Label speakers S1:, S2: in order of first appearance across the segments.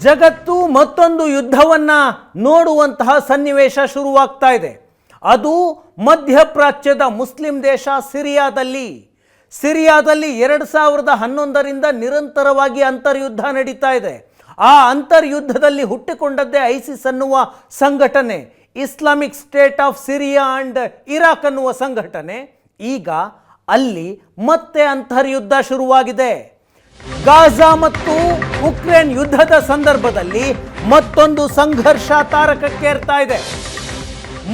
S1: ಜಗತ್ತು ಮತ್ತೊಂದು ಯುದ್ಧವನ್ನ ನೋಡುವಂತಹ ಸನ್ನಿವೇಶ ಶುರುವಾಗ್ತಾ ಇದೆ. ಅದು ಮಧ್ಯಪ್ರಾಚ್ಯದ ಮುಸ್ಲಿಂ ದೇಶ ಸಿರಿಯಾದಲ್ಲಿ 2011ರಿಂದ ನಿರಂತರವಾಗಿ ಅಂತರ್ಯುದ್ಧ ನಡೀತಾ ಇದೆ. ಆ ಅಂತರ್ಯುದ್ಧದಲ್ಲಿ ಹುಟ್ಟಿಕೊಂಡದ್ದೇ ಐಸಿಸ್ ಅನ್ನುವ ಸಂಘಟನೆ, Islamic state of Syria and Iraq ಅನ್ನುವ ಸಂಘಟನೆ. ಈಗ ಅಲ್ಲಿ ಮತ್ತೆ ಅಂತರ್ಯುದ್ಧ ಶುರುವಾಗಿದೆ. ಗಾಜಾ ಮತ್ತು ಉಕ್ರೇನ್ ಯುದ್ಧದ ಸಂದರ್ಭದಲ್ಲಿ ಮತ್ತೊಂದು ಸಂಘರ್ಷ ತಾರಕಕ್ಕೇರ್ತಾ ಇದೆ.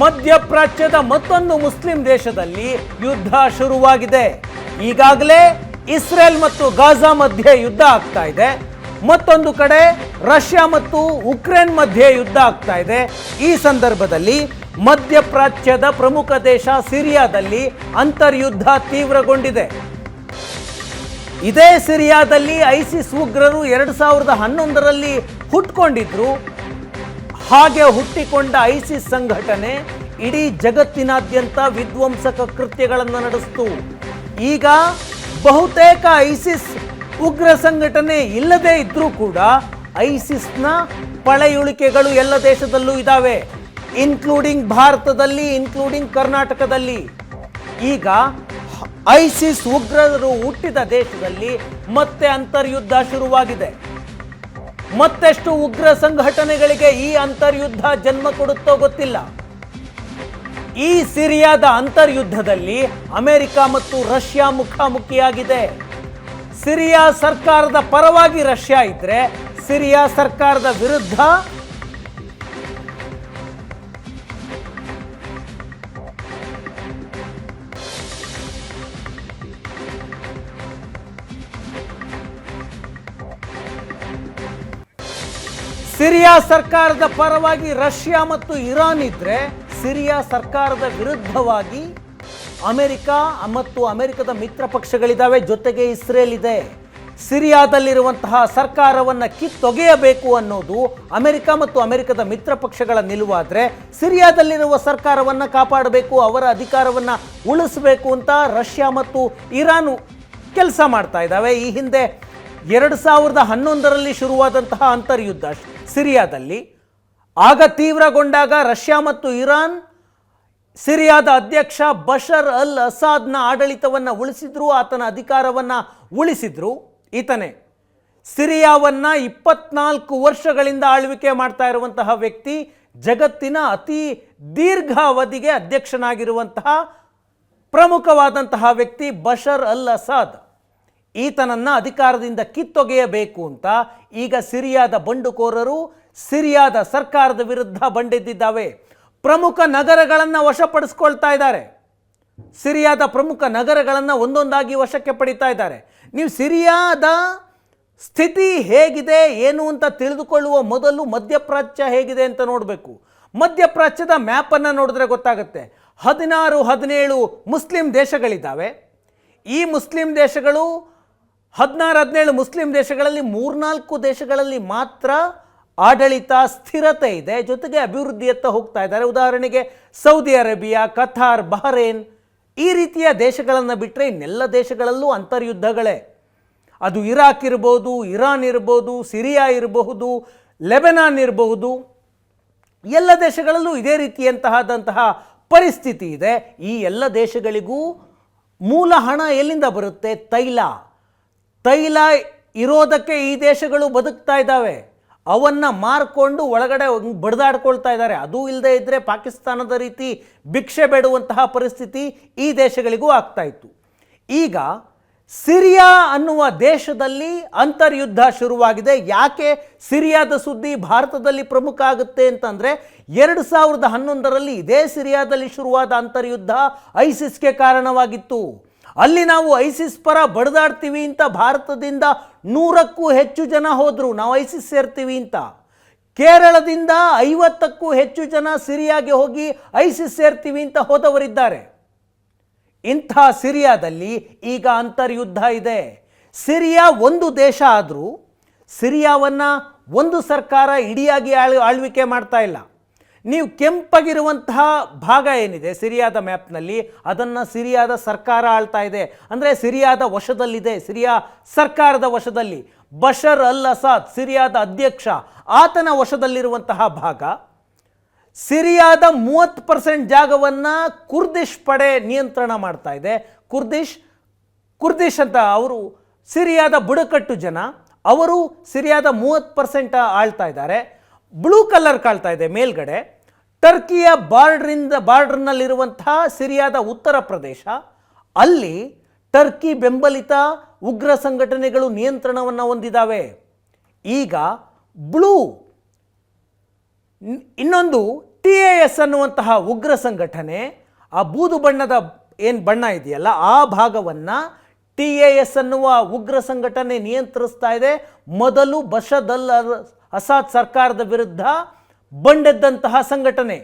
S1: ಮಧ್ಯಪ್ರಾಚ್ಯದ ಮತ್ತೊಂದು ಮುಸ್ಲಿಂ ದೇಶದಲ್ಲಿ ಯುದ್ಧ ಶುರುವಾಗಿದೆ. ಈಗಾಗಲೇ ಇಸ್ರೇಲ್ ಮತ್ತು ಗಾಜಾ ಮಧ್ಯೆ ಯುದ್ಧ ಆಗ್ತಾ ಇದೆ. ಮತ್ತೊಂದು ಕಡೆ ರಷ್ಯಾ ಮತ್ತು ಉಕ್ರೇನ್ ಮಧ್ಯೆ ಯುದ್ಧ ಆಗ್ತಾ ಇದೆ. ಈ ಸಂದರ್ಭದಲ್ಲಿ ಮಧ್ಯಪ್ರಾಚ್ಯದ ಪ್ರಮುಖ ದೇಶ ಸಿರಿಯಾದಲ್ಲಿ ಅಂತರ್ಯುದ್ಧ ತೀವ್ರಗೊಂಡಿದೆ. ಇದೇ ಸಿರಿಯಾದಲ್ಲಿ ಐಸಿಸ್ ಉಗ್ರರು 2011ರಲ್ಲಿ ಹುಟ್ಟಿಕೊಂಡಿದ್ರು. ಹಾಗೆ ಹುಟ್ಟಿಕೊಂಡ ಐಸಿಸ್ ಸಂಘಟನೆ ಇಡೀ ಜಗತ್ತಿನಾದ್ಯಂತ ವಿಧ್ವಂಸಕ ಕೃತ್ಯಗಳನ್ನು ನಡೆಸಿತು. ಈಗ ಬಹುತೇಕ ಐಸಿಸ್ ಉಗ್ರ ಸಂಘಟನೆ ಇಲ್ಲದೇ ಇದ್ರೂ ಕೂಡ ಐಸಿಸ್ನ ಪಳೆಯುಳಿಕೆಗಳು ಎಲ್ಲ ದೇಶದಲ್ಲೂ ಇದ್ದಾವೆ, ಇನ್ಕ್ಲೂಡಿಂಗ್ ಭಾರತದಲ್ಲಿ, ಇನ್ಕ್ಲೂಡಿಂಗ್ ಕರ್ನಾಟಕದಲ್ಲಿ. ಈಗ ಐಸಿಸ್ ಉಗ್ರರು ಹುಟ್ಟಿದ ದೇಶದಲ್ಲಿ ಮತ್ತೆ ಅಂತರ್ಯುದ್ಧ ಶುರುವಾಗಿದೆ. ಮತ್ತೆಷ್ಟು ಉಗ್ರ ಸಂಘಟನೆಗಳಿಗೆ ಈ ಅಂತರ್ಯುದ್ಧ ಜನ್ಮ ಕೊಡುತ್ತೋ ಗೊತ್ತಿಲ್ಲ. ಈ ಸಿರಿಯಾದ ಅಂತರ್ಯುದ್ಧದಲ್ಲಿ ಅಮೆರಿಕ ಮತ್ತು ರಷ್ಯಾ ಮುಖಾಮುಖಿಯಾಗಿದೆ. ಸಿರಿಯಾ ಸರ್ಕಾರದ ಪರವಾಗಿ ರಷ್ಯಾ ಇದ್ರೆ, ಸಿರಿಯಾ ಸರ್ಕಾರದ ವಿರುದ್ಧ ಸಿರಿಯಾ ಸರ್ಕಾರದ ಪರವಾಗಿ ರಷ್ಯಾ ಮತ್ತು ಇರಾನ್ ಇದ್ರೆ, ಸಿರಿಯಾ ಸರ್ಕಾರದ ವಿರುದ್ಧವಾಗಿ ಅಮೆರಿಕ ಮತ್ತು ಅಮೆರಿಕದ ಮಿತ್ರ ಪಕ್ಷಗಳಿದ್ದಾವೆ, ಜೊತೆಗೆ ಇಸ್ರೇಲ್ ಇದೆ. ಸಿರಿಯಾದಲ್ಲಿರುವಂತಹ ಸರ್ಕಾರವನ್ನು ಕಿತ್ತೊಗೆಯಬೇಕು ಅನ್ನೋದು ಅಮೆರಿಕ ಮತ್ತು ಅಮೆರಿಕದ ಮಿತ್ರ ಪಕ್ಷಗಳ ನಿಲುವಾದರೆ, ಸಿರಿಯಾದಲ್ಲಿರುವ ಸರ್ಕಾರವನ್ನು ಕಾಪಾಡಬೇಕು, ಅವರ ಅಧಿಕಾರವನ್ನು ಉಳಿಸಬೇಕು ಅಂತ ರಷ್ಯಾ ಮತ್ತು ಇರಾನ್ ಕೆಲಸ ಮಾಡ್ತಾ ಇದ್ದಾವೆ. ಈ ಹಿಂದೆ 2011ರಲ್ಲಿ ಶುರುವಾದಂತಹ ಅಂತರ್ಯುದ್ಧ ಸಿರಿಯಾದಲ್ಲಿ ಆಗ ತೀವ್ರಗೊಂಡಾಗ ರಷ್ಯಾ ಮತ್ತು ಇರಾನ್ ಸಿರಿಯಾದ ಅಧ್ಯಕ್ಷ ಬಶರ್ ಅಲ್ ಅಸಾದ್ನ ಆಡಳಿತವನ್ನು ಉಳಿಸಿದ್ರು, ಆತನ ಅಧಿಕಾರವನ್ನು ಉಳಿಸಿದ್ರು. ಈತನೇ ಸಿರಿಯಾವನ್ನು 24 ವರ್ಷಗಳಿಂದ ಆಳ್ವಿಕೆ ಮಾಡ್ತಾ ಇರುವಂತಹ ವ್ಯಕ್ತಿ, ಜಗತ್ತಿನ ಅತಿ ದೀರ್ಘಾವಧಿಗೆ ಅಧ್ಯಕ್ಷನಾಗಿರುವಂತಹ ಪ್ರಮುಖವಾದಂತಹ ವ್ಯಕ್ತಿ ಬಶರ್ ಅಲ್ ಅಸಾದ್. ಈತನನ್ನು ಅಧಿಕಾರದಿಂದ ಕಿತ್ತೊಗೆಯಬೇಕು ಅಂತ ಈಗ ಸಿರಿಯಾದ ಬಂಡುಕೋರರು ಸಿರಿಯಾದ ಸರ್ಕಾರದ ವಿರುದ್ಧ ಬಂಡೆದ್ದಿದ್ದಾವೆ. ಪ್ರಮುಖ ನಗರಗಳನ್ನು ವಶಪಡಿಸ್ಕೊಳ್ತಾ ಇದ್ದಾರೆ. ಸಿರಿಯಾದ ಪ್ರಮುಖ ನಗರಗಳನ್ನು ಒಂದೊಂದಾಗಿ ವಶಕ್ಕೆ ಪಡಿತಾ ಇದ್ದಾರೆ. ನೀವು ಸಿರಿಯಾದ ಸ್ಥಿತಿ ಹೇಗಿದೆ ಏನು ಅಂತ ತಿಳಿದುಕೊಳ್ಳುವ ಮೊದಲು ಮಧ್ಯಪ್ರಾಚ್ಯ ಹೇಗಿದೆ ಅಂತ ನೋಡಬೇಕು. ಮಧ್ಯಪ್ರಾಚ್ಯದ ಮ್ಯಾಪನ್ನು ನೋಡಿದ್ರೆ ಗೊತ್ತಾಗುತ್ತೆ. 16-17 ಮುಸ್ಲಿಂ ದೇಶಗಳಿದ್ದಾವೆ. ಈ ಮುಸ್ಲಿಂ ದೇಶಗಳು 16-17 ಮುಸ್ಲಿಂ ದೇಶಗಳಲ್ಲಿ 3-4 ದೇಶಗಳಲ್ಲಿ ಮಾತ್ರ ಆಡಳಿತ ಸ್ಥಿರತೆ ಇದೆ, ಜೊತೆಗೆ ಅಭಿವೃದ್ಧಿಯತ್ತ ಹೋಗ್ತಾ ಇದ್ದಾರೆ. ಉದಾಹರಣೆಗೆ ಸೌದಿ ಅರೇಬಿಯಾ, ಕತಾರ್, ಬಹರೇನ್ ಈ ರೀತಿಯ ದೇಶಗಳನ್ನು ಬಿಟ್ಟರೆ ಇನ್ನೆಲ್ಲ ದೇಶಗಳಲ್ಲೂ ಅಂತರ್ಯುದ್ಧಗಳೇ. ಅದು ಇರಾಕ್ ಇರಬಹುದು, ಇರಾನ್ ಇರಬಹುದು, ಸಿರಿಯಾ ಇರಬಹುದು, ಲೆಬನಾನ್ ಇರಬಹುದು, ಎಲ್ಲ ದೇಶಗಳಲ್ಲೂ ಇದೇ ರೀತಿಯಂತಹದಂತಹ ಪರಿಸ್ಥಿತಿ ಇದೆ. ಈ ಎಲ್ಲ ದೇಶಗಳಿಗೂ ಮೂಲ ಹಣ ಎಲ್ಲಿಂದ ಬರುತ್ತೆ? ತೈಲ ಇರೋದಕ್ಕೆ ಈ ದೇಶಗಳು ಬದುಕ್ತಾ ಇದ್ದಾವೆ. ಅವನ್ನು ಮಾರ್ಕೊಂಡು ಒಳಗಡೆ ಬಡಿದಾಡ್ಕೊಳ್ತಾ ಇದ್ದಾರೆ. ಅದು ಇಲ್ಲದೆ ಇದ್ದರೆ ಪಾಕಿಸ್ತಾನದ ರೀತಿ ಭಿಕ್ಷೆ ಬೇಡುವಂತಹ ಪರಿಸ್ಥಿತಿ ಈ ದೇಶಗಳಿಗೂ ಆಗ್ತಾ ಇತ್ತು. ಈಗ ಸಿರಿಯಾ ಅನ್ನುವ ದೇಶದಲ್ಲಿ ಅಂತರ್ಯುದ್ಧ ಶುರುವಾಗಿದೆ. ಯಾಕೆ ಸಿರಿಯಾದ ಸುದ್ದಿ ಭಾರತದಲ್ಲಿ ಪ್ರಮುಖ ಆಗುತ್ತೆ ಅಂತಂದರೆ, 2011ರಲ್ಲಿ ಇದೇ ಸಿರಿಯಾದಲ್ಲಿ ಶುರುವಾದ ಅಂತರ್ಯುದ್ಧ ಐಸಿಸ್ಗೆ ಕಾರಣವಾಗಿತ್ತು. ಅಲ್ಲಿ ನಾವು ಐಸಿಸ್ ಪರ ಬಡಿದಾಡ್ತೀವಿ ಅಂತ ಭಾರತದಿಂದ 100ಕ್ಕೂ ಹೆಚ್ಚು ಜನ ಹೋದರು, ನಾವು ಐಸಿಸ್ ಸೇರ್ತೀವಿ ಅಂತ. ಕೇರಳದಿಂದ 50ಕ್ಕೂ ಹೆಚ್ಚು ಜನ ಸಿರಿಯಾಗೆ ಹೋಗಿ ಐಸಿಸ್ ಸೇರ್ತೀವಿ ಅಂತ ಹೋದವರಿದ್ದಾರೆ. ಇಂಥ ಸಿರಿಯಾದಲ್ಲಿ ಈಗ ಅಂತರ್ಯುದ್ಧ ಇದೆ. ಸಿರಿಯಾ ಒಂದು ದೇಶ ಆದರೂ ಸಿರಿಯಾವನ್ನು ಒಂದು ಸರ್ಕಾರ ಇಡಿಯಾಗಿ ಆಳ್ವಿಕೆ ಮಾಡ್ತಾ ಇಲ್ಲ. ನೀವು ಕೆಂಪಗಿರುವಂತಹ ಭಾಗ ಏನಿದೆ ಸಿರಿಯಾದ ಮ್ಯಾಪ್ನಲ್ಲಿ, ಅದನ್ನು ಸಿರಿಯಾದ ಸರ್ಕಾರ ಆಳ್ತಾ ಇದೆ. ಅಂದರೆ ಸಿರಿಯಾದ ವಶದಲ್ಲಿದೆ, ಸಿರಿಯಾ ಸರ್ಕಾರದ ವಶದಲ್ಲಿ. ಬಶರ್ ಅಲ್ ಅಸಾದ್ ಸಿರಿಯಾದ ಅಧ್ಯಕ್ಷ ಆತನ ವಶದಲ್ಲಿರುವಂತಹ ಭಾಗ. ಸಿರಿಯಾದ 30% ಜಾಗವನ್ನು ಕುರ್ದಿಶ್ ಪಡೆ ನಿಯಂತ್ರಣ ಮಾಡ್ತಾ ಇದೆ. ಕುರ್ದಿಶ್ ಅಂತ ಅವರು ಸಿರಿಯಾದ ಬುಡಕಟ್ಟು ಜನ, ಅವರು ಸಿರಿಯಾದ 30% ಆಳ್ತಾ ಇದ್ದಾರೆ. ಬ್ಲೂ ಕಲರ್ ಕಾಳ್ತಾ ಇದೆ ಮೇಲ್ಗಡೆ. ಟರ್ಕಿಯ ಬಾರ್ಡರ್ನಲ್ಲಿರುವಂತಹ ಸಿರಿಯಾದ ಉತ್ತರ ಪ್ರದೇಶ, ಅಲ್ಲಿ ಟರ್ಕಿ ಬೆಂಬಲಿತ ಉಗ್ರ ಸಂಘಟನೆಗಳು ನಿಯಂತ್ರಣವನ್ನು ಹೊಂದಿದ್ದಾವೆ. ಈಗ ಬ್ಲೂ ಇನ್ನೊಂದು TAS ಅನ್ನುವಂತಹ ಉಗ್ರ ಸಂಘಟನೆ, ಆ ಬೂದು ಬಣ್ಣದ ಏನು ಬಣ್ಣ ಇದೆಯಲ್ಲ ಆ ಭಾಗವನ್ನು TAS ಅನ್ನುವ ಉಗ್ರ ಸಂಘಟನೆ ನಿಯಂತ್ರಿಸ್ತಾ ಇದೆ. ಮೊದಲು ಬಶರ್ ಅಲ್ ಅಸಾದ್ ಸರ್ಕಾರದ ವಿರುದ್ಧ ಬಂಡೆದ್ದಂತಹ ಸಂಘಟನೆ.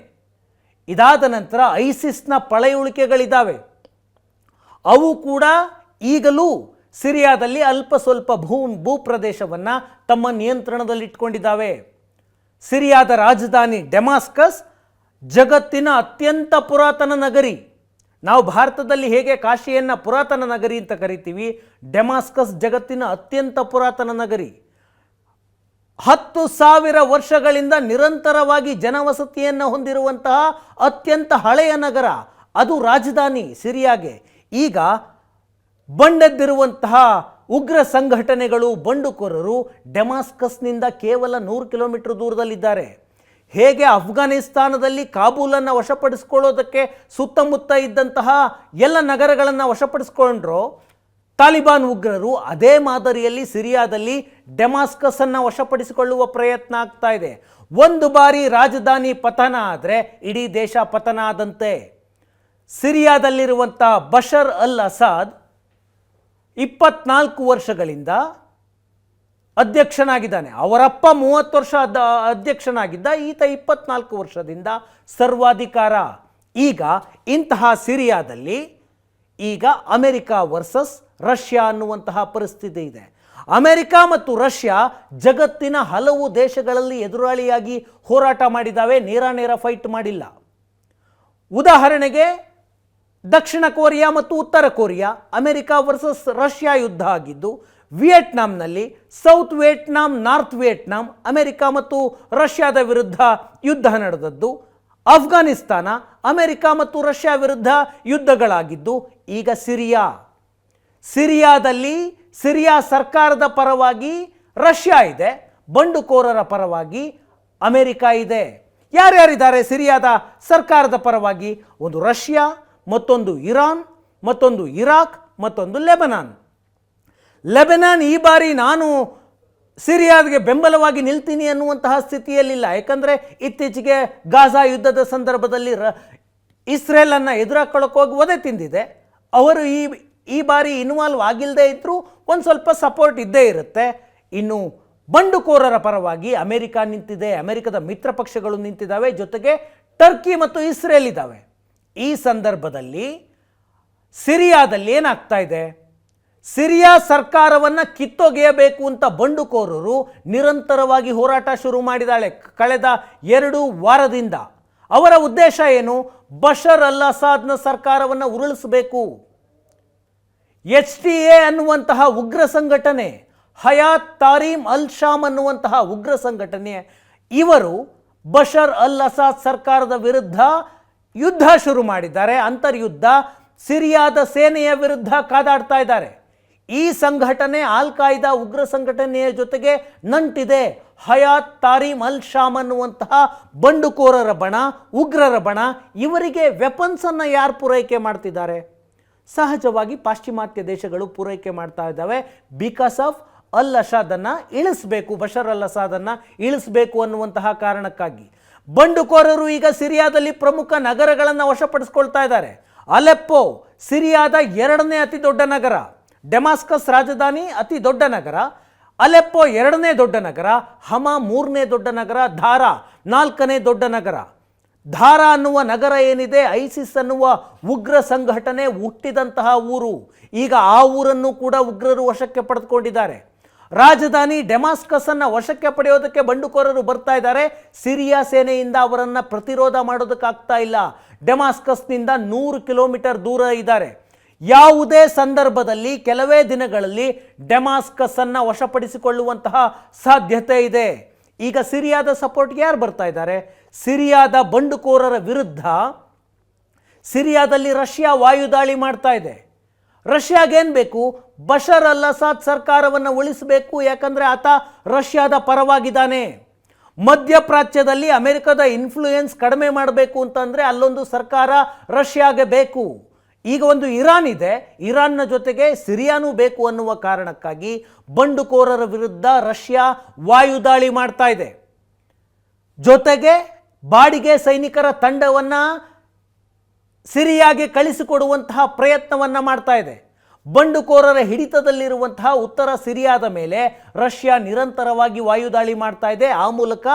S1: ಇದಾದ ನಂತರ ಐಸಿಸ್ನ ಪಳೆಯುಳಿಕೆಗಳಿದ್ದಾವೆ, ಅವು ಕೂಡ ಈಗಲೂ ಸಿರಿಯಾದಲ್ಲಿ ಅಲ್ಪ ಸ್ವಲ್ಪ ಭೂಪ್ರದೇಶವನ್ನು ತಮ್ಮ ನಿಯಂತ್ರಣದಲ್ಲಿಟ್ಕೊಂಡಿದ್ದಾವೆ. ಸಿರಿಯಾದ ರಾಜಧಾನಿ ಡೆಮಾಸ್ಕಸ್ ಜಗತ್ತಿನ ಅತ್ಯಂತ ಪುರಾತನ ನಗರಿ. ನಾವು ಭಾರತದಲ್ಲಿ ಹೇಗೆ ಕಾಶಿಯನ್ನು ಪುರಾತನ ನಗರಿ ಅಂತ ಕರಿತೀವಿ, ಡೆಮಾಸ್ಕಸ್ ಜಗತ್ತಿನ ಅತ್ಯಂತ ಪುರಾತನ ನಗರಿ. 10,000 ವರ್ಷಗಳಿಂದ ನಿರಂತರವಾಗಿ ಜನವಸತಿಯನ್ನು ಹೊಂದಿರುವಂತಹ ಅತ್ಯಂತ ಹಳೆಯ ನಗರ, ಅದು ರಾಜಧಾನಿ ಸಿರಿಯಾಗೆ. ಈಗ ಬಂಡೆದ್ದಿರುವಂತಹ ಉಗ್ರ ಸಂಘಟನೆಗಳು, ಬಂಡುಕೋರರು ಡೆಮಾಸ್ಕಸ್ನಿಂದ ಕೇವಲ 100 ಕಿಲೋಮೀಟರ್ ದೂರದಲ್ಲಿದ್ದಾರೆ. ಹೇಗೆ ಅಫ್ಘಾನಿಸ್ತಾನದಲ್ಲಿ ಕಾಬೂಲನ್ನು ವಶಪಡಿಸ್ಕೊಳ್ಳೋದಕ್ಕೆ ಸುತ್ತಮುತ್ತ ಇದ್ದಂತಹ ಎಲ್ಲ ನಗರಗಳನ್ನು ವಶಪಡಿಸ್ಕೊಂಡ್ರೋ ತಾಲಿಬಾನ್ ಉಗ್ರರು, ಅದೇ ಮಾದರಿಯಲ್ಲಿ ಸಿರಿಯಾದಲ್ಲಿ ಡೆಮಾಸ್ಕಸ್ಸನ್ನು ವಶಪಡಿಸಿಕೊಳ್ಳುವ ಪ್ರಯತ್ನ ಆಗ್ತಾ ಇದೆ. ಒಂದು ಬಾರಿ ರಾಜಧಾನಿ ಪತನ ಆದರೆ ಇಡೀ ದೇಶ ಪತನ ಆದಂತೆ. ಸಿರಿಯಾದಲ್ಲಿರುವಂಥ ಬಶರ್ ಅಲ್ ಅಸಾದ್ 24 ವರ್ಷಗಳಿಂದ ಅಧ್ಯಕ್ಷನಾಗಿದ್ದಾನೆ. ಅವರಪ್ಪ 30 ವರ್ಷ ಅಧ್ಯಕ್ಷನಾಗಿದ್ದ, ಈತ 24 ವರ್ಷದಿಂದ ಸರ್ವಾಧಿಕಾರ. ಈಗ ಇಂತಹ ಸಿರಿಯಾದಲ್ಲಿ ಈಗ ಅಮೆರಿಕ ವರ್ಸಸ್ ರಷ್ಯಾ ಅನ್ನುವಂತಹ ಪರಿಸ್ಥಿತಿ ಇದೆ. ಅಮೆರಿಕ ಮತ್ತು ರಷ್ಯಾ ಜಗತ್ತಿನ ಹಲವು ದೇಶಗಳಲ್ಲಿ ಎದುರಾಳಿಯಾಗಿ ಹೋರಾಟ ಮಾಡಿದ್ದಾವೆ, ನೇರ ಫೈಟ್ ಮಾಡಿಲ್ಲ. ಉದಾಹರಣೆಗೆ ದಕ್ಷಿಣ ಕೊರಿಯಾ ಮತ್ತು ಉತ್ತರ ಕೊರಿಯಾ, ಅಮೆರಿಕ ವರ್ಸಸ್ ರಷ್ಯಾ ಯುದ್ಧ ಆಗಿದ್ದು. ವಿಯೆಟ್ನಾಂನಲ್ಲಿ South Vietnam, North Vietnam, America ಮತ್ತು ರಷ್ಯಾದ ವಿರುದ್ಧ ಯುದ್ಧ ನಡೆದದ್ದು. ಅಫ್ಘಾನಿಸ್ತಾನ, ಅಮೆರಿಕ ಮತ್ತು ರಷ್ಯಾ ವಿರುದ್ಧ ಯುದ್ಧಗಳಾಗಿದ್ದು. ಈಗ ಸಿರಿಯಾದಲ್ಲಿ ಸಿರಿಯಾ ಸರ್ಕಾರದ ಪರವಾಗಿ ರಷ್ಯಾ ಇದೆ, ಬಂಡುಕೋರರ ಪರವಾಗಿ ಅಮೆರಿಕ ಇದೆ. ಯಾರ್ಯಾರಿದ್ದಾರೆ ಸಿರಿಯಾದ ಸರ್ಕಾರದ ಪರವಾಗಿ? ಒಂದು ರಷ್ಯಾ, ಮತ್ತೊಂದು ಇರಾನ್, ಮತ್ತೊಂದು ಇರಾಕ್, ಮತ್ತೊಂದು ಲೆಬನಾನ್ ಈ ಬಾರಿ ನಾನು ಸಿರಿಯಾಗೆ ಬೆಂಬಲವಾಗಿ ನಿಲ್ತೀನಿ ಅನ್ನುವಂತಹ ಸ್ಥಿತಿಯಲ್ಲಿಲ್ಲ. ಯಾಕಂದರೆ ಇತ್ತೀಚೆಗೆ ಗಾಜಾ ಯುದ್ಧದ ಸಂದರ್ಭದಲ್ಲಿ ಇಸ್ರೇಲನ್ನು ಎದುರಾಕೊಳ್ಳೋಕೆ ಹೋಗಿ ಒದೆ ತಿಂದಿದೆ. ಅವರು ಈ ಬಾರಿ ಇನ್ವಾಲ್ವ್ ಆಗಿಲ್ಲದೆ ಇದ್ದರೂ ಒಂದು ಸ್ವಲ್ಪ ಸಪೋರ್ಟ್ ಇದ್ದೇ ಇರುತ್ತೆ. ಇನ್ನು ಬಂಡುಕೋರರ ಪರವಾಗಿ ಅಮೆರಿಕ ನಿಂತಿದೆ, ಅಮೆರಿಕದ ಮಿತ್ರ ಪಕ್ಷಗಳು ನಿಂತಿದ್ದಾವೆ, ಜೊತೆಗೆ ಟರ್ಕಿ ಮತ್ತು ಇಸ್ರೇಲ್ ಇದ್ದಾವೆ. ಈ ಸಂದರ್ಭದಲ್ಲಿ ಸಿರಿಯಾದಲ್ಲಿ ಏನಾಗ್ತಾ ಇದೆ? ಸಿರಿಯಾ ಸರ್ಕಾರವನ್ನು ಕಿತ್ತೊಗೆಯಬೇಕು ಅಂತ ಬಂಡುಕೋರರು ನಿರಂತರವಾಗಿ ಹೋರಾಟ ಶುರು ಮಾಡಿದ್ದಾಳೆ ಕಳೆದ 2 ವಾರದಿಂದ. ಅವರ ಉದ್ದೇಶ ಏನು? ಬಶರ್ ಅಲ್ ಅಸಾದ್ನ ಸರ್ಕಾರವನ್ನು ಉರುಳಿಸಬೇಕು. HTA ಅನ್ನುವಂತಹ ಉಗ್ರ ಸಂಘಟನೆ, ಹಯಾತ್ ತಾರೀಮ್ ಅಲ್ ಶಾಮ್ ಅನ್ನುವಂತಹ ಉಗ್ರ ಸಂಘಟನೆ, ಇವರು ಬಶರ್ ಅಲ್ ಅಸಾದ್ ಸರ್ಕಾರದ ವಿರುದ್ಧ ಯುದ್ಧ ಶುರು ಮಾಡಿದ್ದಾರೆ. ಅಂತರ್ಯುದ್ಧ. ಸಿರಿಯಾದ ಸೇನೆಯ ವಿರುದ್ಧ ಕಾದಾಡ್ತಾ ಇದ್ದಾರೆ. ಈ ಸಂಘಟನೆ ಆಲ್ ಕಾಯ್ದಾ ಉಗ್ರ ಸಂಘಟನೆಯ ಜೊತೆಗೆ ನಂಟಿದೆ. ಹಯಾತ್ ತಾರೀಮ್ ಅಲ್ ಶಾಮ್ ಅನ್ನುವಂತಹ ಬಂಡುಕೋರರ ಬಣ, ಉಗ್ರರ ಬಣ, ಇವರಿಗೆ ವೆಪನ್ಸನ್ನು ಯಾರು ಪೂರೈಕೆ ಮಾಡ್ತಿದ್ದಾರೆ? ಸಹಜವಾಗಿ ಪಾಶ್ಚಿಮಾತ್ಯ ದೇಶಗಳು ಪೂರೈಕೆ ಮಾಡ್ತಾ ಇದ್ದಾವೆ. ಬಿಕಾಸ್ ಆಫ್ ಅಲ್ ಅಸಾದನ್ನು ಇಳಿಸಬೇಕು, ಬಶರ್ ಅಲ್ ಅಸಾದನ್ನು ಇಳಿಸಬೇಕು ಅನ್ನುವಂತಹ ಕಾರಣಕ್ಕಾಗಿ ಬಂಡುಕೋರರು ಈಗ ಸಿರಿಯಾದಲ್ಲಿ ಪ್ರಮುಖ ನಗರಗಳನ್ನು ವಶಪಡಿಸ್ಕೊಳ್ತಾ ಇದ್ದಾರೆ. ಅಲೆಪ್ಪೋ ಸಿರಿಯಾದ 2ನೇ ಅತಿ ದೊಡ್ಡ ನಗರ, ಡೆಮಾಸ್ಕಸ್ ರಾಜಧಾನಿ ಅತಿ ದೊಡ್ಡ ನಗರ, ಅಲೆಪ್ಪೋ 2ನೇ ದೊಡ್ಡ ನಗರ, ಹಮಾ 3ನೇ ದೊಡ್ಡ ನಗರ, ಧಾರಾ 4ನೇ ದೊಡ್ಡ ನಗರ. ಧಾರಾ ಅನ್ನುವ ನಗರ ಏನಿದೆ, ಐಸಿಸ್ ಅನ್ನುವ ಉಗ್ರ ಸಂಘಟನೆ ಹುಟ್ಟಿದಂತಹ ಊರು. ಈಗ ಆ ಊರನ್ನು ಕೂಡ ಉಗ್ರರು ವಶಕ್ಕೆ ಪಡೆದುಕೊಂಡಿದ್ದಾರೆ. ರಾಜಧಾನಿ ಡೆಮಾಸ್ಕಸ್ ಅನ್ನು ವಶಕ್ಕೆ ಪಡೆಯೋದಕ್ಕೆ ಬಂಡುಕೋರರು ಬರ್ತಾ ಇದ್ದಾರೆ. ಸಿರಿಯಾ ಸೇನೆಯಿಂದ ಅವರನ್ನು ಪ್ರತಿರೋಧ ಮಾಡೋದಕ್ಕಾಗ್ತಾ ಇಲ್ಲ. ಡೆಮಾಸ್ಕಸ್ನಿಂದ 100 ಕಿಲೋಮೀಟರ್ ದೂರ ಇದ್ದಾರೆ. ಯಾವುದೇ ಸಂದರ್ಭದಲ್ಲಿ ಕೆಲವೇ ದಿನಗಳಲ್ಲಿ ಡೆಮಾಸ್ಕಸ್ ಅನ್ನು ವಶಪಡಿಸಿಕೊಳ್ಳುವಂತಹ ಸಾಧ್ಯತೆ ಇದೆ. ಈಗ ಸಿರಿಯಾದ ಸಪೋರ್ಟ್ಗೆ ಯಾರು ಬರ್ತಾ ಇದ್ದಾರೆ? ಸಿರಿಯಾದ ಬಂಡುಕೋರರ ವಿರುದ್ಧ ಸಿರಿಯಾದಲ್ಲಿ ರಷ್ಯಾ ವಾಯುದಾಳಿ ಮಾಡ್ತಾ ಇದೆ. ರಷ್ಯಾಗೇನು ಬೇಕು? ಬಶರ್ ಅಲ್ ಅಸಾದ್ ಸರ್ಕಾರವನ್ನು ಉಳಿಸಬೇಕು. ಯಾಕಂದರೆ ಆತ ರಷ್ಯಾದ ಪರವಾಗಿದ್ದಾನೆ. ಮಧ್ಯಪ್ರಾಚ್ಯದಲ್ಲಿ ಅಮೆರಿಕದ ಇನ್ಫ್ಲೂಯೆನ್ಸ್ ಕಡಿಮೆ ಮಾಡಬೇಕು ಅಂತಂದರೆ ಅಲ್ಲೊಂದು ಸರ್ಕಾರ ರಷ್ಯಾಗೆ ಬೇಕು. ಈಗ ಒಂದು ಇರಾನ್ ಇದೆ, ಇರಾನ್ನ ಜೊತೆಗೆ ಸಿರಿಯಾನೂ ಬೇಕು ಅನ್ನುವ ಕಾರಣಕ್ಕಾಗಿ ಬಂಡುಕೋರರ ವಿರುದ್ಧ ರಷ್ಯಾ ವಾಯುದಾಳಿ ಮಾಡ್ತಾ ಇದೆ. ಜೊತೆಗೆ ಬಾಡಿಗೆ ಸೈನಿಕರ ತಂಡವನ್ನು ಸಿರಿಯಾಗೆ ಕಳಿಸಿಕೊಡುವಂತಹ ಪ್ರಯತ್ನವನ್ನು ಮಾಡ್ತಾ ಇದೆ. ಬಂಡುಕೋರರ ಹಿಡಿತದಲ್ಲಿರುವಂತಹ ಉತ್ತರ ಸಿರಿಯಾದ ಮೇಲೆ ರಷ್ಯಾ ನಿರಂತರವಾಗಿ ವಾಯುದಾಳಿ ಮಾಡ್ತಾ ಇದೆ. ಆ ಮೂಲಕ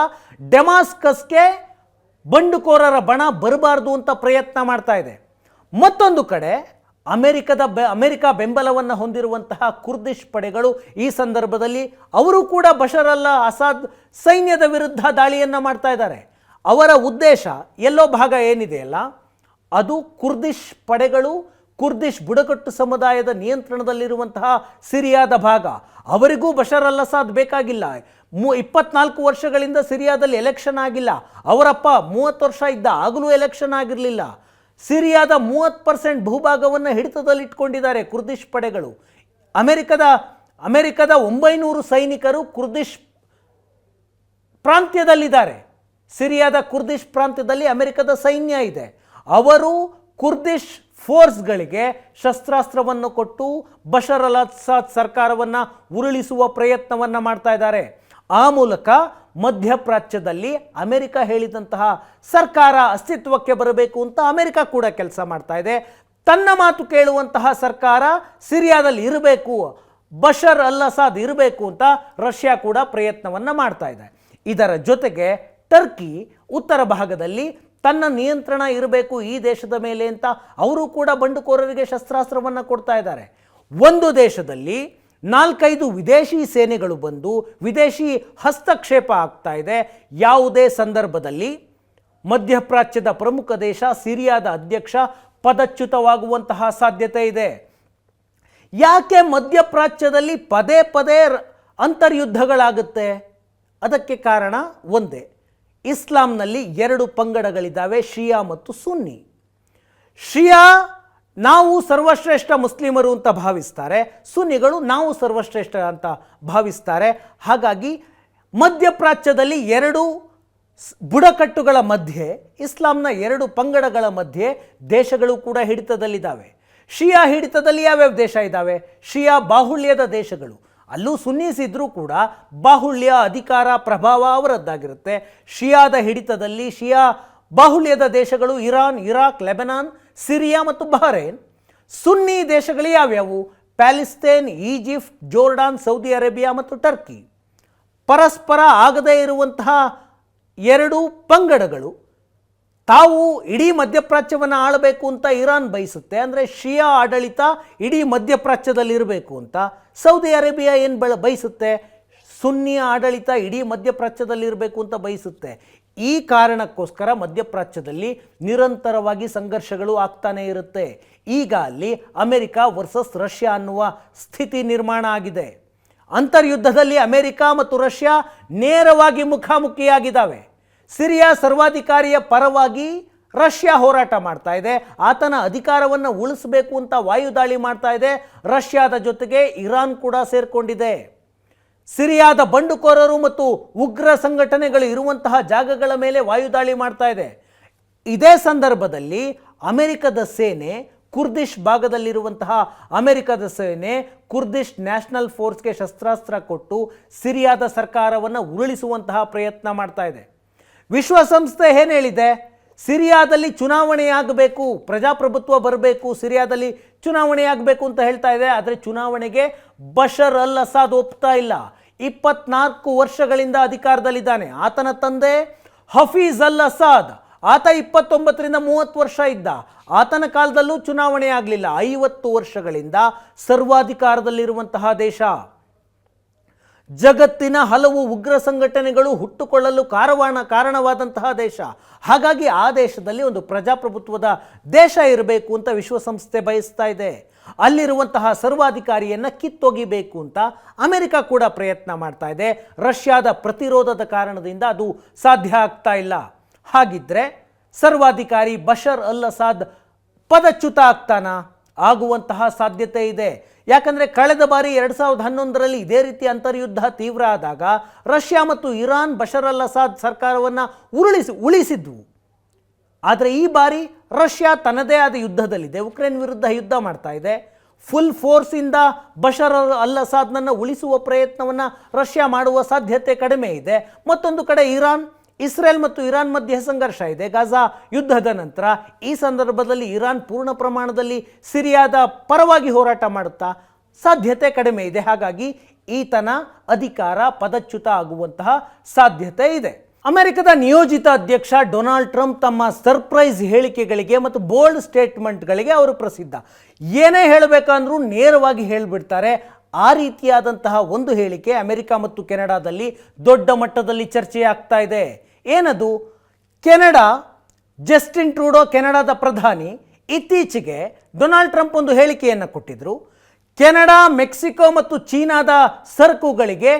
S1: ಡೆಮಾಸ್ಕಸ್ಗೆ ಬಂಡುಕೋರರ ಬಣ ಬರಬಾರ್ದು ಅಂತ ಪ್ರಯತ್ನ ಮಾಡ್ತಾ ಇದೆ. ಮತ್ತೊಂದು ಕಡೆ ಅಮೆರಿಕ ಬೆಂಬಲವನ್ನು ಹೊಂದಿರುವಂತಹ ಕುರ್ದಿಶ್ ಪಡೆಗಳು ಈ ಸಂದರ್ಭದಲ್ಲಿ ಅವರು ಕೂಡ ಬಶರ್ ಅಲ್ ಅಸಾದ್ ಸೈನ್ಯದ ವಿರುದ್ಧ ದಾಳಿಯನ್ನು ಮಾಡ್ತಾ ಇದ್ದಾರೆ. ಅವರ ಉದ್ದೇಶ ಎಲ್ಲೋ ಭಾಗ ಏನಿದೆಯಲ್ಲ ಅದು ಕುರ್ದಿಶ್ ಪಡೆಗಳು, ಕುರ್ದಿಶ್ ಬುಡಕಟ್ಟು ಸಮುದಾಯದ ನಿಯಂತ್ರಣದಲ್ಲಿರುವಂತಹ ಸಿರಿಯಾದ ಭಾಗ. ಅವರಿಗೂ ಬಶರ್ ಅಲ್ ಅಸಾದ್ ಬೇಕಾಗಿಲ್ಲ. 24 ವರ್ಷಗಳಿಂದ ಸಿರಿಯಾದಲ್ಲಿ ಎಲೆಕ್ಷನ್ ಆಗಿಲ್ಲ. ಅವರಪ್ಪ 30 ವರ್ಷ ಇದ್ದ, ಆಗಲೂ ಎಲೆಕ್ಷನ್ ಆಗಿರಲಿಲ್ಲ. ಸಿರಿಯಾದ 30% ಭೂಭಾಗವನ್ನು ಹಿಡಿತದಲ್ಲಿಟ್ಕೊಂಡಿದ್ದಾರೆ ಕುರ್ದಿಶ್ ಪಡೆಗಳು. ಅಮೆರಿಕದ 900 ಸೈನಿಕರು ಕುರ್ದಿಶ್ ಪ್ರಾಂತ್ಯದಲ್ಲಿದ್ದಾರೆ. ಸಿರಿಯಾದ ಕುರ್ದಿಶ್ ಪ್ರಾಂತ್ಯದಲ್ಲಿ ಅಮೆರಿಕದ ಸೈನ್ಯ ಇದೆ. ಅವರು ಕುರ್ದಿಶ್ ಫೋರ್ಸ್ಗಳಿಗೆ ಶಸ್ತ್ರಾಸ್ತ್ರವನ್ನು ಕೊಟ್ಟು ಬಶರ್ ಅಲ್ ಅಸಾದ್ ಸರ್ಕಾರವನ್ನು ಉರುಳಿಸುವ ಪ್ರಯತ್ನವನ್ನು ಮಾಡ್ತಾ ಇದ್ದಾರೆ. ಆ ಮೂಲಕ ಮಧ್ಯಪ್ರಾಚ್ಯದಲ್ಲಿ ಅಮೆರಿಕ ಹೇಳಿದಂತಹ ಸರ್ಕಾರ ಅಸ್ತಿತ್ವಕ್ಕೆ ಬರಬೇಕು ಅಂತ ಅಮೆರಿಕ ಕೂಡ ಕೆಲಸ ಮಾಡ್ತಾ ಇದೆ. ತನ್ನ ಮಾತು ಕೇಳುವಂತಹ ಸರ್ಕಾರ ಸಿರಿಯಾದಲ್ಲಿ ಇರಬೇಕು, ಬಶರ್ ಅಲ್ ಅಸಾದ್ ಇರಬೇಕು ಅಂತ ರಷ್ಯಾ ಕೂಡ ಪ್ರಯತ್ನವನ್ನು ಮಾಡ್ತಾ ಇದೆ. ಇದರ ಜೊತೆಗೆ ಟರ್ಕಿ ಉತ್ತರ ಭಾಗದಲ್ಲಿ ತನ್ನ ನಿಯಂತ್ರಣ ಇರಬೇಕು ಈ ದೇಶದ ಮೇಲೆ ಅಂತ ಅವರು ಕೂಡ ಬಂಡುಕೋರರಿಗೆ ಶಸ್ತ್ರಾಸ್ತ್ರವನ್ನು ಕೊಡ್ತಾ ಇದ್ದಾರೆ. ಒಂದು ದೇಶದಲ್ಲಿ 4-5 ವಿದೇಶಿ ಸೇನೆಗಳು ಬಂದು ವಿದೇಶಿ ಹಸ್ತಕ್ಷೇಪ ಆಗ್ತಾ ಇದೆ. ಯಾವುದೇ ಸಂದರ್ಭದಲ್ಲಿ ಮಧ್ಯಪ್ರಾಚ್ಯದ ಪ್ರಮುಖ ದೇಶ ಸಿರಿಯಾದ ಅಧ್ಯಕ್ಷ ಪದಚ್ಯುತವಾಗುವಂತಹ ಸಾಧ್ಯತೆ ಇದೆ. ಯಾಕೆ ಮಧ್ಯಪ್ರಾಚ್ಯದಲ್ಲಿ ಪದೇ ಪದೇ ಅಂತರ್ಯುದ್ಧಗಳಾಗುತ್ತೆ? ಅದಕ್ಕೆ ಕಾರಣ ಒಂದೇ, ಇಸ್ಲಾಂನಲ್ಲಿ 2 ಪಂಗಡಗಳಿದ್ದಾವೆ, ಶಿಯಾ ಮತ್ತು ಸುನ್ನಿ. ಶಿಯಾ ನಾವು ಸರ್ವಶ್ರೇಷ್ಠ ಮುಸ್ಲಿಮರು ಅಂತ ಭಾವಿಸ್ತಾರೆ, ಸುನ್ನಿಗಳು ನಾವು ಸರ್ವಶ್ರೇಷ್ಠ ಅಂತ ಭಾವಿಸ್ತಾರೆ. ಹಾಗಾಗಿ ಮಧ್ಯಪ್ರಾಚ್ಯದಲ್ಲಿ 2 ಬುಡಕಟ್ಟುಗಳ ಮಧ್ಯೆ, ಇಸ್ಲಾಂನ 2 ಪಂಗಡಗಳ ಮಧ್ಯೆ ದೇಶಗಳು ಕೂಡ ಹಿಡಿತದಲ್ಲಿದ್ದಾವೆ. ಶಿಯಾ ಹಿಡಿತದಲ್ಲಿ ಯಾವ್ಯಾವ ದೇಶ ಇದ್ದಾವೆ? ಶಿಯಾ ಬಾಹುಳ್ಯದ ದೇಶಗಳು. ಅಲ್ಲೂ ಸುನ್ನೀಸ್ ಇದ್ರೂ ಕೂಡ ಬಾಹುಳ್ಯ, ಅಧಿಕಾರ, ಪ್ರಭಾವ ಅವರದ್ದಾಗಿರುತ್ತೆ. ಶಿಯಾದ ಹಿಡಿತದಲ್ಲಿ ಶಿಯಾ ಬಾಹುಳ್ಯದ ದೇಶಗಳು ಇರಾನ್, ಇರಾಕ್, ಲೆಬನಾನ್, ಸಿರಿಯಾ ಮತ್ತು ಬಹರೇನ್. ಸುನ್ನಿ ದೇಶಗಳು ಯಾವ್ಯಾವು? ಪ್ಯಾಲಿಸ್ತೇನ್, ಈಜಿಪ್ಟ್, ಜೋರ್ಡಾನ್, ಸೌದಿ ಅರೇಬಿಯಾ ಮತ್ತು ಟರ್ಕಿ. ಪರಸ್ಪರ ಆಗದೇ ಇರುವಂತಹ 2 ಪಂಗಡಗಳು. ತಾವು ಇಡೀ ಮಧ್ಯಪ್ರಾಚ್ಯವನ್ನು ಆಳಬೇಕು ಅಂತ ಇರಾನ್ ಬಯಸುತ್ತೆ, ಅಂದರೆ ಶಿಯಾ ಆಡಳಿತ ಇಡೀ ಮಧ್ಯಪ್ರಾಚ್ಯದಲ್ಲಿ ಇರಬೇಕು ಅಂತ. ಸೌದಿ ಅರೇಬಿಯಾ ಏನು ಬಯಸುತ್ತೆ? ಸುನ್ನಿ ಆಡಳಿತ ಇಡೀ ಮಧ್ಯಪ್ರಾಚ್ಯದಲ್ಲಿ ಇರಬೇಕು ಅಂತ ಬಯಸುತ್ತೆ. ಈ ಕಾರಣಕ್ಕೋಸ್ಕರ ಮಧ್ಯಪ್ರಾಚ್ಯದಲ್ಲಿ ನಿರಂತರವಾಗಿ ಸಂಘರ್ಷಗಳು ಆಗ್ತಾನೆ ಇರುತ್ತೆ. ಈಗ ಅಲ್ಲಿ ಅಮೆರಿಕ ವರ್ಸಸ್ ರಷ್ಯಾ ಅನ್ನುವ ಸ್ಥಿತಿ ನಿರ್ಮಾಣ ಆಗಿದೆ. ಅಂತರ್ಯುದ್ಧದಲ್ಲಿ ಅಮೆರಿಕ ಮತ್ತು ರಷ್ಯಾ ನೇರವಾಗಿ ಮುಖಾಮುಖಿಯಾಗಿದ್ದಾವೆ. ಸಿರಿಯಾ ಸರ್ವಾಧಿಕಾರಿಯ ಪರವಾಗಿ ರಷ್ಯಾ ಹೋರಾಟ ಮಾಡ್ತಾ ಇದೆ. ಆತನ ಅಧಿಕಾರವನ್ನು ಉಳಿಸಬೇಕು ಅಂತ ವಾಯುದಾಳಿ ಮಾಡ್ತಾ ಇದೆ. ರಷ್ಯಾದ ಜೊತೆಗೆ ಇರಾನ್ ಕೂಡ ಸೇರಿಕೊಂಡಿದೆ. ಸಿರಿಯಾದ ಬಂಡುಕೋರರು ಮತ್ತು ಉಗ್ರ ಸಂಘಟನೆಗಳು ಇರುವಂತಹ ಜಾಗಗಳ ಮೇಲೆ ವಾಯುದಾಳಿ ಮಾಡ್ತಾ ಇದೆ. ಇದೇ ಸಂದರ್ಭದಲ್ಲಿ ಅಮೆರಿಕದ ಸೇನೆ, ಕುರ್ದಿಶ್ ಭಾಗದಲ್ಲಿರುವಂತಹ ಅಮೆರಿಕದ ಸೇನೆ ಕುರ್ದಿಶ್ ನ್ಯಾಷನಲ್ ಫೋರ್ಸ್ಗೆ ಶಸ್ತ್ರಾಸ್ತ್ರ ಕೊಟ್ಟು ಸಿರಿಯಾದ ಸರ್ಕಾರವನ್ನು ಉರುಳಿಸುವಂತಹ ಪ್ರಯತ್ನ ಮಾಡ್ತಾ ಇದೆ. ವಿಶ್ವಸಂಸ್ಥೆ ಏನು ಹೇಳಿದೆ? ಸಿರಿಯಾದಲ್ಲಿ ಚುನಾವಣೆಯಾಗಬೇಕು, ಪ್ರಜಾಪ್ರಭುತ್ವ ಬರಬೇಕು, ಸಿರಿಯಾದಲ್ಲಿ ಚುನಾವಣೆಯಾಗಬೇಕು ಅಂತ ಹೇಳ್ತಾ ಇದೆ. ಆದರೆ ಚುನಾವಣೆಗೆ ಬಶರ್ ಅಲ್ ಅಸಾದ್ ಒಪ್ತಾ ಇಲ್ಲ. 24 ವರ್ಷಗಳಿಂದ ಅಧಿಕಾರದಲ್ಲಿದ್ದಾನೆ. ಆತನ ತಂದೆ ಹಫೀಜ್ ಅಲ್ ಅಸಾದ್, ಆತ 29ರಿಂದ 30 ವರ್ಷ ಇದ್ದ. ಆತನ ಕಾಲದಲ್ಲೂ ಚುನಾವಣೆ ಆಗಲಿಲ್ಲ. 50 ವರ್ಷಗಳಿಂದ ಸರ್ವಾಧಿಕಾರದಲ್ಲಿರುವಂತಹ ದೇಶ. ಜಗತ್ತಿನ ಹಲವು ಉಗ್ರ ಸಂಘಟನೆಗಳು ಹುಟ್ಟುಕೊಳ್ಳಲು ಕಾರಣವಾದಂತಹ ದೇಶ. ಹಾಗಾಗಿ ಆ ದೇಶದಲ್ಲಿ ಒಂದು ಪ್ರಜಾಪ್ರಭುತ್ವದ ದೇಶ ಇರಬೇಕು ಅಂತ ವಿಶ್ವಸಂಸ್ಥೆ ಬಯಸ್ತಾ ಇದೆ. ಅಲ್ಲಿರುವಂತಹ ಸರ್ವಾಧಿಕಾರಿಯನ್ನು ಕಿತ್ತೊಗಿಬೇಕು ಅಂತ ಅಮೆರಿಕ ಕೂಡ ಪ್ರಯತ್ನ ಮಾಡ್ತಾ ಇದೆ. ರಷ್ಯಾದ ಪ್ರತಿರೋಧದ ಕಾರಣದಿಂದ ಅದು ಸಾಧ್ಯ ಆಗ್ತಾ ಇಲ್ಲ. ಹಾಗಿದ್ರೆ ಸರ್ವಾಧಿಕಾರಿ ಬಶರ್ ಅಲ್ ಅಸಾದ್ ಪದಚ್ಯುತ ಆಗ್ತಾನ? ಆಗುವಂತಹ ಸಾಧ್ಯತೆ ಇದೆ. ಯಾಕಂದರೆ ಕಳೆದ ಬಾರಿ 2011ರಲ್ಲಿ ಇದೇ ರೀತಿ ಅಂತರ್ಯುದ್ಧ ತೀವ್ರ ಆದಾಗ ರಷ್ಯಾ ಮತ್ತು ಇರಾನ್ ಬಶರ್ ಅಲ್ ಅಸಾದ್ ಸರ್ಕಾರವನ್ನು ಉಳಿಸಿದ್ವು. ಆದರೆ ಈ ಬಾರಿ ರಷ್ಯಾ ತನ್ನದೇ ಆದ ಯುದ್ಧದಲ್ಲಿದೆ, ಉಕ್ರೇನ್ ವಿರುದ್ಧ ಯುದ್ಧ ಮಾಡ್ತಾ ಇದೆ. ಫುಲ್ ಫೋರ್ಸಿಂದ ಬಶರ್ ಅಲ್ ಅಸಾದ್ನನ್ನು ಉಳಿಸುವ ಪ್ರಯತ್ನವನ್ನು ರಷ್ಯಾ ಮಾಡುವ ಸಾಧ್ಯತೆ ಕಡಿಮೆ ಇದೆ. ಮತ್ತೊಂದು ಕಡೆ ಇಸ್ರೇಲ್ ಮತ್ತು ಇರಾನ್ ಮಧ್ಯೆ ಸಂಘರ್ಷ ಇದೆ ಗಾಜಾ ಯುದ್ಧದ ನಂತರ. ಈ ಸಂದರ್ಭದಲ್ಲಿ ಇರಾನ್ ಪೂರ್ಣ ಪ್ರಮಾಣದಲ್ಲಿ ಸಿರಿಯಾದ ಪರವಾಗಿ ಹೋರಾಟ ಮಾಡುತ್ತಾ ಸಾಧ್ಯತೆ ಕಡಿಮೆ ಇದೆ. ಹಾಗಾಗಿ ಈತನ ಅಧಿಕಾರ ಪದಚ್ಯುತ ಆಗುವಂತಹ ಸಾಧ್ಯತೆ ಇದೆ. ಅಮೆರಿಕದ ನಿಯೋಜಿತ ಅಧ್ಯಕ್ಷ ಡೊನಾಲ್ಡ್ ಟ್ರಂಪ್ ತಮ್ಮ ಸರ್ಪ್ರೈಸ್ ಹೇಳಿಕೆಗಳಿಗೆ ಮತ್ತು ಬೋಲ್ಡ್ ಸ್ಟೇಟ್ಮೆಂಟ್ಗಳಿಗೆ ಅವರು ಪ್ರಸಿದ್ಧ. ಏನೇ ಹೇಳಬೇಕಂದ್ರೂ ನೇರವಾಗಿ ಹೇಳಿಬಿಡ್ತಾರೆ. ಆ ರೀತಿಯಾದಂತಹ ಒಂದು ಹೇಳಿಕೆ ಅಮೆರಿಕ ಮತ್ತು ಕೆನಡಾದಲ್ಲಿ ದೊಡ್ಡ ಮಟ್ಟದಲ್ಲಿ ಚರ್ಚೆಯಾಗ್ತಾ ಇದೆ. ಏನದು? ಕೆನಡಾ, ಜಸ್ಟಿನ್ ಟ್ರೂಡೋ ಕೆನಡಾದ ಪ್ರಧಾನಿ, ಇತ್ತೀಚೆಗೆ ಡೊನಾಲ್ಡ್ ಟ್ರಂಪ್ ಒಂದು ಹೇಳಿಕೆಯನ್ನು ಕೊಟ್ಟಿದ್ದರು. ಕೆನಡಾ, ಮೆಕ್ಸಿಕೋ ಮತ್ತು ಚೀನಾದ ಸರಕುಗಳಿಗೆ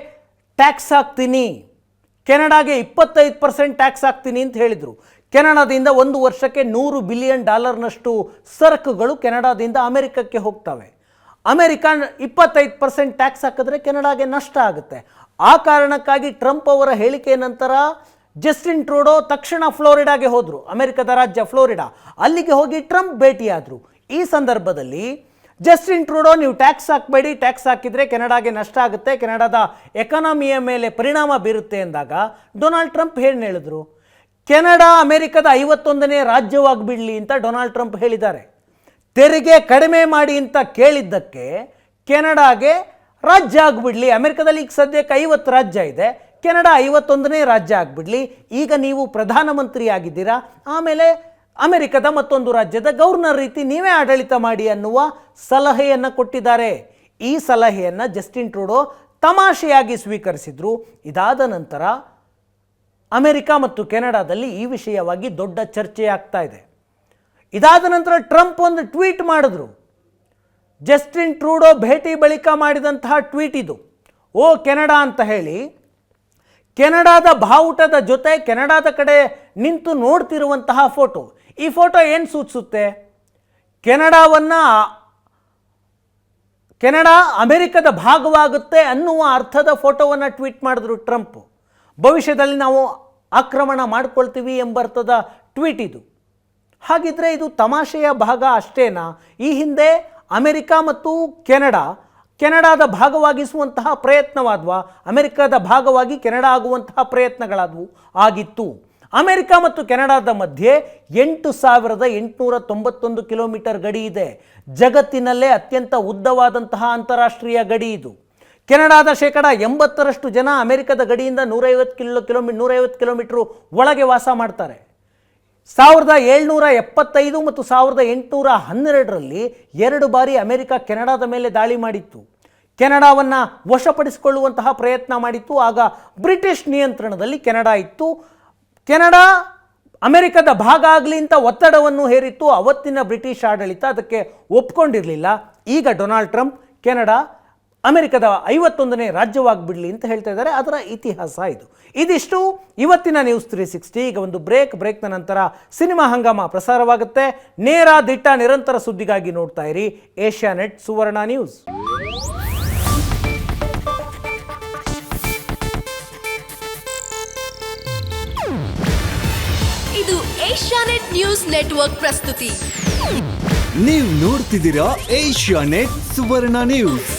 S1: ಟ್ಯಾಕ್ಸ್ ಹಾಕ್ತೀನಿ, ಕೆನಡಾಗೆ 25% ಟ್ಯಾಕ್ಸ್ ಹಾಕ್ತೀನಿ ಅಂತ ಹೇಳಿದರು. ಕೆನಡಾದಿಂದ ಒಂದು ವರ್ಷಕ್ಕೆ $100 ಬಿಲಿಯನ್ ಸರಕುಗಳು ಕೆನಡಾದಿಂದ ಅಮೆರಿಕಕ್ಕೆ ಹೋಗ್ತವೆ. ಅಮೆರಿಕ 25% ಟ್ಯಾಕ್ಸ್ ಹಾಕಿದ್ರೆ ಕೆನಡಾಗೆ ನಷ್ಟ ಆಗುತ್ತೆ. ಆ ಕಾರಣಕ್ಕಾಗಿ ಟ್ರಂಪ್ ಅವರ ಹೇಳಿಕೆಯ ನಂತರ ಜಸ್ಟಿನ್ ಟ್ರೂಡೋ ತಕ್ಷಣ ಫ್ಲೋರಿಡಾಗೆ ಹೋದರು, ಅಮೆರಿಕದ ರಾಜ್ಯ ಫ್ಲೋರಿಡಾ. ಅಲ್ಲಿಗೆ ಹೋಗಿ ಟ್ರಂಪ್ ಭೇಟಿಯಾದರು. ಈ ಸಂದರ್ಭದಲ್ಲಿ ಜಸ್ಟಿನ್ ಟ್ರೂಡೋ ನೀವು ಟ್ಯಾಕ್ಸ್ ಹಾಕಬೇಡಿ, ಟ್ಯಾಕ್ಸ್ ಹಾಕಿದರೆ ಕೆನಡಾಗೆ ನಷ್ಟ ಆಗುತ್ತೆ, ಕೆನಡಾದ ಎಕಾನಮಿಯ ಮೇಲೆ ಪರಿಣಾಮ ಬೀರುತ್ತೆ ಎಂದಾಗ ಡೊನಾಲ್ಡ್ ಟ್ರಂಪ್ ಏನು ಹೇಳಿದ್ರು? ಕೆನಡಾ ಅಮೆರಿಕದ 51ನೇ ರಾಜ್ಯವಾಗಿಬಿಡಲಿ ಅಂತ ಡೊನಾಲ್ಡ್ ಟ್ರಂಪ್ ಹೇಳಿದ್ದಾರೆ. ತೆರಿಗೆ ಕಡಿಮೆ ಮಾಡಿ ಅಂತ ಕೇಳಿದ್ದಕ್ಕೆ ಕೆನಡಾಗೆ ರಾಜ್ಯ ಆಗಿಬಿಡಲಿ, ಅಮೆರಿಕದಲ್ಲಿ ಈಗ ಸದ್ಯಕ್ಕೆ 50 ರಾಜ್ಯ ಇದೆ, ಕೆನಡಾ 51ನೇ ರಾಜ್ಯ ಆಗಿಬಿಡಲಿ, ಈಗ ನೀವು ಪ್ರಧಾನಮಂತ್ರಿ ಆಗಿದ್ದೀರಾ, ಆಮೇಲೆ ಅಮೆರಿಕದ ಮತ್ತೊಂದು ರಾಜ್ಯದ ಗವರ್ನರ್ ರೀತಿ ನೀವೇ ಆಡಳಿತ ಮಾಡಿ ಅನ್ನುವ ಸಲಹೆಯನ್ನು ಕೊಟ್ಟಿದ್ದಾರೆ. ಈ ಸಲಹೆಯನ್ನು ಜಸ್ಟಿನ್ ಟ್ರೂಡೋ ತಮಾಷೆಯಾಗಿ ಸ್ವೀಕರಿಸಿದ್ರು. ಇದಾದ ನಂತರ ಅಮೆರಿಕ ಮತ್ತು ಕೆನಡಾದಲ್ಲಿ ಈ ವಿಷಯವಾಗಿ ದೊಡ್ಡ ಚರ್ಚೆ ಆಗ್ತಾ ಇದೆ. ಇದಾದ ನಂತರ ಟ್ರಂಪ್ ಒಂದು ಟ್ವೀಟ್ ಮಾಡಿದ್ರು. ಜಸ್ಟಿನ್ ಟ್ರೂಡೋ ಭೇಟಿ ಬಳಿಕ ಮಾಡಿದಂತಹ ಟ್ವೀಟ್ ಇದು. ಓ ಕೆನಡಾ ಅಂತ ಹೇಳಿ ಕೆನಡಾದ ಬಾವುಟದ ಜೊತೆ ಕೆನಡಾದ ಕಡೆ ನಿಂತು ನೋಡ್ತಿರುವಂತಹ ಫೋಟೋ. ಈ ಫೋಟೋ ಏನು ಸೂಚಿಸುತ್ತೆ? ಕೆನಡಾ ಅಮೆರಿಕದ ಭಾಗವಾಗುತ್ತೆ ಅನ್ನುವ ಅರ್ಥದ ಫೋಟೋವನ್ನು ಟ್ವೀಟ್ ಮಾಡಿದ್ರು ಟ್ರಂಪ್. ಭವಿಷ್ಯದಲ್ಲಿ ನಾವು ಆಕ್ರಮಣ ಮಾಡಿಕೊಳ್ತೀವಿ ಎಂಬರ್ಥದ ಟ್ವೀಟ್ ಇದು. ಹಾಗಿದ್ರೆ ಇದು ತಮಾಷೆಯ ಭಾಗ ಅಷ್ಟೇನಾ? ಈ ಹಿಂದೆ ಅಮೆರಿಕ ಮತ್ತು ಕೆನಡಾದ ಭಾಗವಾಗಿಸುವಂತಹ ಪ್ರಯತ್ನವಾದವಾ? ಅಮೆರಿಕದ ಭಾಗವಾಗಿ ಕೆನಡಾ ಆಗುವಂತಹ ಪ್ರಯತ್ನಗಳಾದವು, ಆಗಿತ್ತು. ಅಮೆರಿಕ ಮತ್ತು ಕೆನಡಾದ ಮಧ್ಯೆ 8,891 ಕಿಲೋಮೀಟರ್ ಗಡಿ ಇದೆ. ಜಗತ್ತಿನಲ್ಲೇ ಅತ್ಯಂತ ಉದ್ದವಾದಂತಹ ಅಂತಾರಾಷ್ಟ್ರೀಯ ಗಡಿ ಇದು. ಕೆನಡಾದ 80% ಜನ ಅಮೆರಿಕದ ಗಡಿಯಿಂದ 150 ಕಿಲೋಮೀಟರ್ ಒಳಗೆ ವಾಸ ಮಾಡ್ತಾರೆ. 1775 ಮತ್ತು 1812ರಲ್ಲಿ 2 ಬಾರಿ ಅಮೆರಿಕ ಕೆನಡಾದ ಮೇಲೆ ದಾಳಿ ಮಾಡಿತ್ತು. ಕೆನಡಾವನ್ನು ವಶಪಡಿಸಿಕೊಳ್ಳುವಂತಹ ಪ್ರಯತ್ನ ಮಾಡಿತ್ತು. ಆಗ ಬ್ರಿಟಿಷ್ ನಿಯಂತ್ರಣದಲ್ಲಿ ಕೆನಡಾ ಇತ್ತು. ಕೆನಡಾ ಅಮೆರಿಕದ ಭಾಗ ಆಗಲಿ ಅಂತ ಒತ್ತಡವನ್ನು ಹೇರಿತ್ತು. ಅವತ್ತಿನ ಬ್ರಿಟಿಷ್ ಆಡಳಿತ ಅದಕ್ಕೆ ಒಪ್ಕೊಂಡಿರಲಿಲ್ಲ. ಈಗ ಡೊನಾಲ್ಡ್ ಟ್ರಂಪ್ ಕೆನಡಾ ಅಮೆರಿಕದ 51ನೇ ರಾಜ್ಯವಾಗಿಬಿಡಲಿ ಅಂತ ಹೇಳ್ತಾ ಇದ್ದಾರೆ. ಅದರ ಇತಿಹಾಸ ಇದು. ಇದಿಷ್ಟು ಇವತ್ತಿನ ನ್ಯೂಸ್ 360. ಈಗ ಒಂದು ಬ್ರೇಕ್ನ ನಂತರ ಸಿನಿಮಾ ಹಂಗಾಮ ಪ್ರಸಾರವಾಗುತ್ತೆ. ನೇರ ದಿಟ್ಟ ನಿರಂತರ ಸುದ್ದಿಗಾಗಿ ನೋಡ್ತಾ ಇರಿ ಏಷ್ಯಾನೆಟ್ ಸುವರ್ಣ ನ್ಯೂಸ್.
S2: ಇದು ಏಷ್ಯಾನೆಟ್ ನ್ಯೂಸ್ ನೆಟ್ವರ್ಕ್ ಪ್ರಸ್ತುತಿ.
S3: ನೀವು ನೋಡ್ತಿದ್ದೀರಾ ಏಷ್ಯಾನೆಟ್ ಸುವರ್ಣ ನ್ಯೂಸ್.